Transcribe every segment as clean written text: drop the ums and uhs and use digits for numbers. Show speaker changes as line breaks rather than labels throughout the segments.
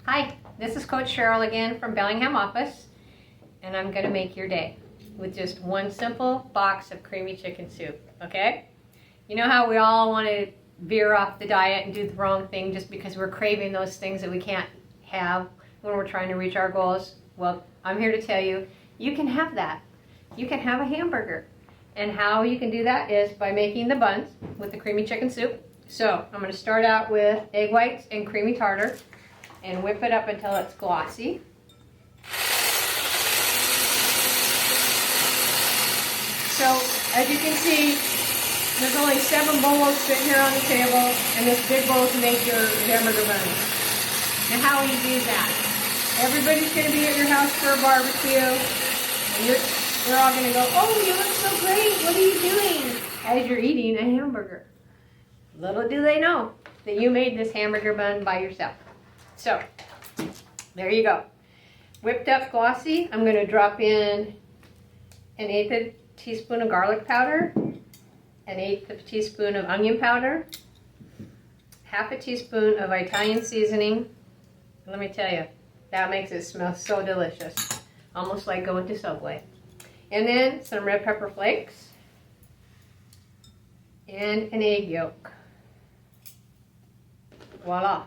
Hi, this is Coach Cheryl again from Bellingham office, and I'm going to make your day with just one simple box of creamy chicken soup, okay? You know how we all want to veer off the diet and do the wrong thing just because we're craving those things that we can't have when we're trying to reach our goals? Well, I'm here to tell you, you can have that. You can have a hamburger. And how you can do that is by making the buns with the creamy chicken soup. So I'm going to start out with egg whites and creamy tartar and whip it up until it's glossy. So as you can see, there's only 7 bowls sitting here on the table, and this big bowl to make your hamburger buns. And how you do that? Everybody's going to be at your house for a barbecue, and they're all going to go, "Oh, you look so great, what are you doing?" As you're eating a hamburger. Little do they know that you made this hamburger bun by yourself. So, there you go. Whipped up glossy, I'm going to drop in 1/8 teaspoon of garlic powder, 1/8 teaspoon of onion powder, 1/2 teaspoon of Italian seasoning. Let me tell you, that makes it smell so delicious. Almost like going to Subway. And then some red pepper flakes and an egg yolk. Voila.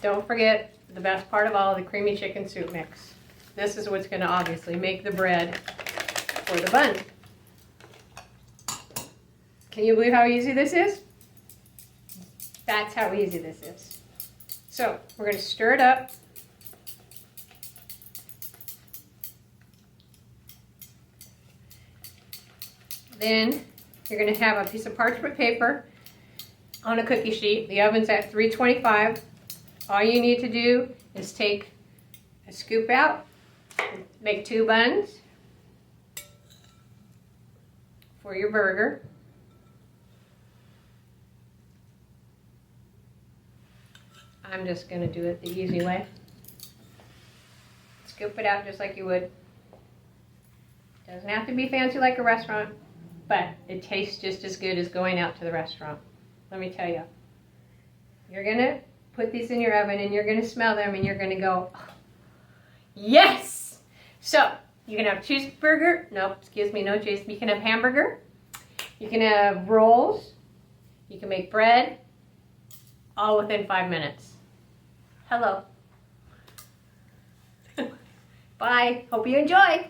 Don't forget the best part of all, the creamy chicken soup mix. This is what's going to obviously make the bread for the bun. Can you believe how easy this is? That's how easy this is. So we're going to stir it up. Then you're going to have a piece of parchment paper on a cookie sheet. The oven's at 325. All you need to do is take a scoop out, make 2 buns for your burger. I'm just going to do it the easy way. Scoop it out just like you would. Doesn't have to be fancy like a restaurant, but it tastes just as good as going out to the restaurant. Let me tell you. You're going to put these in your oven and you're going to smell them and you're going to go, "Oh, yes!" So, you can have cheeseburger. No, excuse me, no cheese. You can have hamburger. You can have rolls. You can make bread. All within 5 minutes. Hello. Bye. Hope you enjoy.